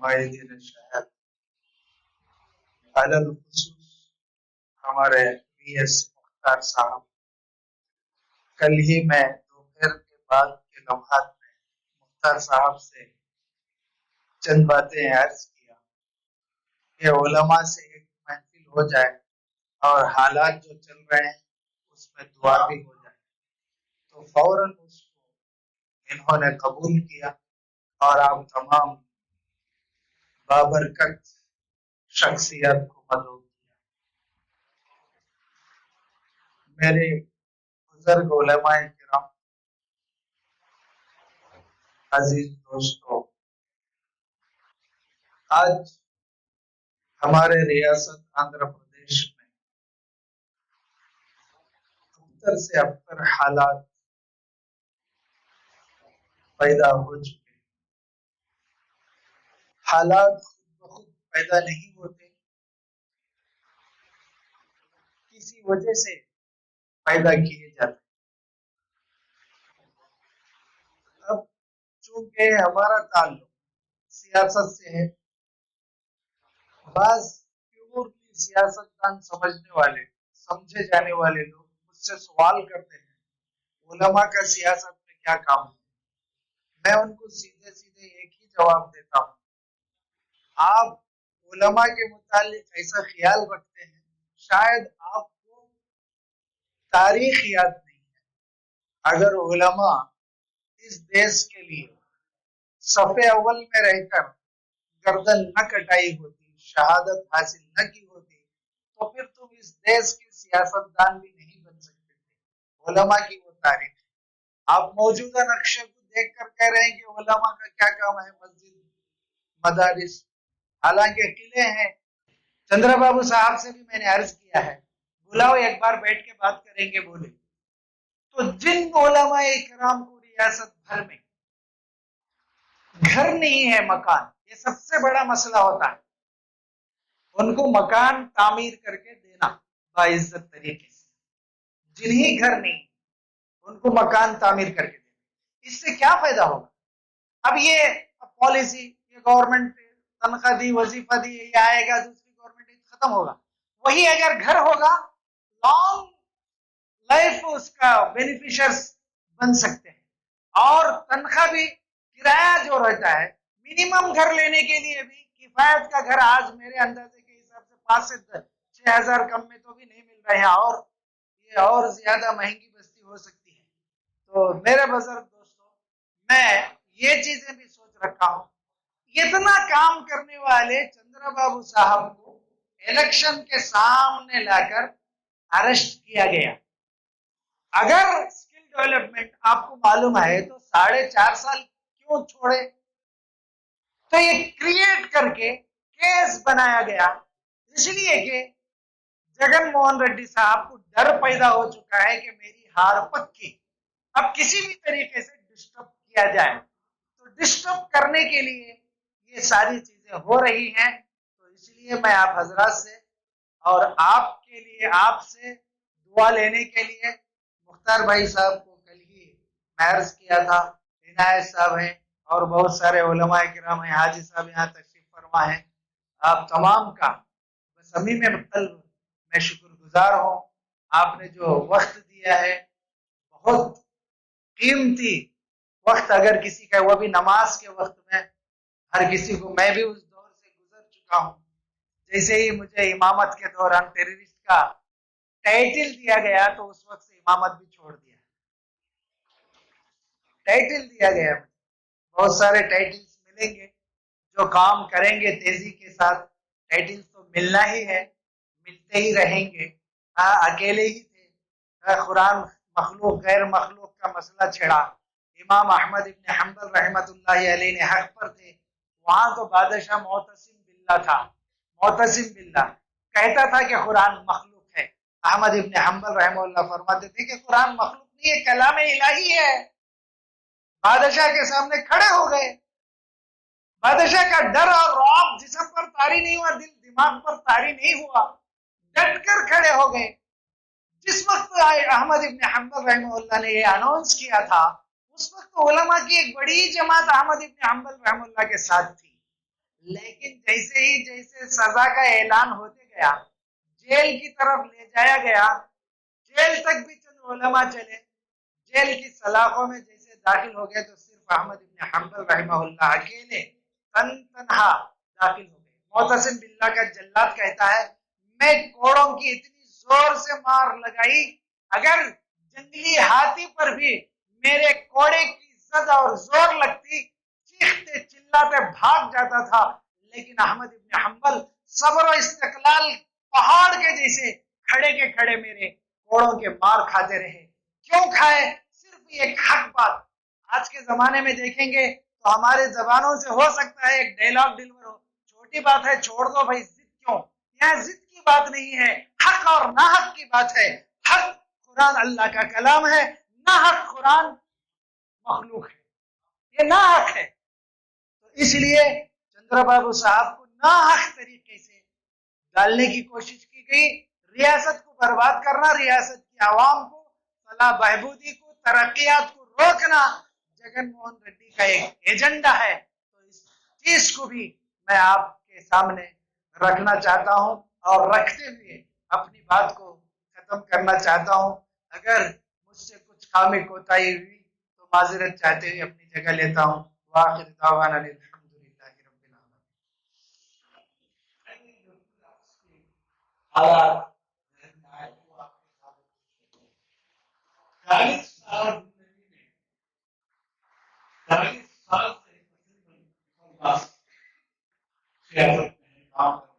قائدین شہر علل خصوص ہمارے وی ایس مختار صاحب، کل ہی میں دوپہر کے بعد کے لمحات میں مختار صاحب سے چند باتیں عرض کیا کہ علماء سے ایک محفل ہو جائے اور حالات جو چل رہے ہیں اس میں دعا بھی ہو جائے، تو فوراً اس کو انہوں نے قبول کیا اور آپ تمام بابرکت شخصیت کو مدعو کیا۔ میرے بزرگ علماء کرام، عزیز دوستو، آج ہمارے ریاست آندھرا پردیش میں ابتر سے ابتر حالات پیدا ہو چکے ہیں۔ حالات خود بخود پیدا نہیں ہوتے، کسی وجہ سے پیدا کیے جاتے ہیں۔ اب چونکہ ہمارا تعلق سیاست سے ہے، بعض پیورلی سیاستدان سمجھے جانے والے لوگ مجھ سے سوال کرتے ہیں علماء کا سیاست میں کیا کام ہے؟ میں ان کو سیدھے سیدھے ایک ہی جواب دیتا ہوں، آپ علماء کے متعلق ایسا خیال رکھتے ہیں شاید آپ کو تاریخ یاد نہیں ہے۔ اگر علماء اس دیش کے لیے صف اول میں رہ کر گردن نہ کٹائی ہوتی، شہادت حاصل نہ کی ہوتی، تو پھر تم اس دیش کے سیاستدان بھی نہیں بن سکتے تھے۔ علماء کی وہ تاریخ ہے۔ آپ موجودہ نقشے کو دیکھ کر کہہ رہے ہیں کہ علماء کا کیا کام ہے، مسجد، مدارس، حالانکہ قلعے ہیں۔ چندرا بابو صاحب سے بھی میں نے عرض کیا ہے، بلاؤ ایک بار بیٹھ کے بات کریں گے، بولے تو جن علماء کرام کو ریاست بھر میں گھر نہیں ہے، مکان، یہ سب سے بڑا مسئلہ ہوتا ہے، ان کو مکان تعمیر کر کے دینا باعزت طریقے سے۔ جنہیں گھر نہیں ان کو مکان تعمیر کر کے دینا، اس سے کیا فائدہ ہوگا؟ اب یہ پالیسی، یہ گورنمنٹ تنخواہ دی، وظیفہ دی، یہ آئے گا، دوسری گورنمنٹ ختم ہوگا۔ وہی اگر گھر ہوگا، لانگ لائف اس کا بینیفیشرز بن سکتے ہیں، اور تنخواہ بھی، کرایہ جو رہتا ہے منیمم گھر لینے کے لیے بھی کفایت کا گھر آج میرے اندازے کے حساب سے 5 سے 6 ہزار کم میں تو بھی نہیں مل رہے ہیں، اور یہ اور زیادہ مہنگی بستی ہو سکتی ہے۔ تو میرے بزرگ دوستوں، میں یہ چیزیں بھی سوچ رکھا ہوں، اتنا کام کرنے والے چندرا بابو صاحب کو الیکشن کے سامنے لا کر اریسٹ کیا گیا۔ اگر اسکل ڈیولپمنٹ آپ کو معلوم ہے تو 4.5 سال کیوں چھوڑے؟ تو یہ کریٹ کر کے کیس بنایا گیا، اس لیے کہ جگن موہن ریڈی صاحب کو ڈر پیدا ہو چکا ہے کہ میری ہار پکی، اب کسی بھی طریقے سے ڈسٹرب کیا جائے، تو ڈسٹرب کرنے کے لیے یہ ساری چیزیں ہو رہی ہیں۔ تو اس لیے میں آپ حضرات سے اور آپ کے لیے، آپ سے دعا لینے کے لیے مختار بھائی صاحب کو کل ہی میں عرض کیا تھا، عنایت صاحب ہیں اور بہت سارے علماء کرام ہیں، حاجی صاحب یہاں تشریف فرما ہیں، آپ تمام کا بسمی میں میں شکر گزار ہوں۔ آپ نے جو وقت دیا ہے، بہت قیمتی وقت، اگر کسی کا، وہ بھی نماز کے وقت میں، ہر کسی کو، میں بھی اس دور سے گزر چکا ہوں، جیسے ہی مجھے امامت کے دوران ٹیررسٹ کا ٹائٹل دیا گیا تو اس وقت سے امامت بھی چھوڑ دیا۔ ٹائٹل دیا گیا، بہت سارے ٹائٹلز ملیں گے، جو کام کریں گے تیزی کے ساتھ ٹائٹلز تو ملنا ہی ہے، ملتے ہی رہیں گے۔ اکیلے ہی تھے، قرآن مخلوق غیر مخلوق کا مسئلہ چھڑا، امام احمد ابن حنبل رحمت اللہ علیہ نے حق پر تھے، وہاں تو بادشاہ معتصم باللہ تھا، معتصم باللہ کہتا تھا کہ قرآن مخلوق ہے، احمد ابن حنبل رحمہ اللہ فرماتے تھے کہ قرآن مخلوق نہیں ہے، کلام الہی ہے۔ بادشاہ کے سامنے کھڑے ہو گئے، بادشاہ کا ڈر اور رعب جسم پر طاری نہیں ہوا، دل دماغ پر طاری نہیں ہوا، ڈٹ کر کھڑے ہو گئے۔ جس وقت احمد ابن حنبل رحمہ اللہ نے یہ اناؤنس کیا تھا، اس وقت علماء کی ایک بڑی جماعت احمد ابن حنبل رحمہ اللہ کے ساتھ تھی، لیکن جیسے سزا کا اعلان ہوتے گیا، جیل کی طرف لے جایا گیا، جیل تک بھی چند علماء چلے، جیل کی سلاخوں میں جیسے داخل ہو گئے تو صرف احمد بن حنبل رحمہ اللہ اکیلے تنہا داخل ہو گئے۔ معتصم باللہ کا جلاد کہتا ہے میں کوڑوں کی اتنی زور سے مار لگائی، اگر جنگلی ہاتھی پر بھی میرے کوڑے کی زد اور زور لگتی چیختے چلاتے بھاگ جاتا تھا، لیکن احمد ابن حنبل صبر و استقلال پہاڑ کے جیسے کھڑے کے کھڑے میرے کوڑوں کے مار کھاتے رہے۔ کیوں کھائے؟ صرف ایک حق بات۔ آج کے زمانے میں دیکھیں گے تو ہمارے زبانوں سے ہو سکتا ہے ایک ڈائلاگ ڈیلیور ہو، چھوٹی بات ہے چھوڑ دو بھائی، ضد کیوں؟ یہاں ضد کی بات نہیں ہے، حق اور ناحق کی بات ہے۔ حق قرآن اللہ کا کلام ہے، ناحق قرآن مخلوق ہے، یہ ناحق ہے۔ تو اس لیے چندرا بابو صاحب کو ناحق طریقے سے ڈالنے کی کوشش کی گئی، ریاست کو برباد کرنا، ریاست کی عوام کو فلاح بہبودی کو ترقیات کو روکنا جگن موہن ریڈی کا ایک ایجنڈا ہے۔ تو اس چیز کو بھی میں آپ کے سامنے رکھنا چاہتا ہوں اور رکھتے ہوئے اپنی بات کو ختم کرنا چاہتا ہوں۔ اگر مجھ سے کچھ کامی کوتاہی ہوئی تو معذرت چاہتے ہوئے اپنی جگہ لیتا ہوں۔ وآخر دعوانا الحمدللہ رب العالمین۔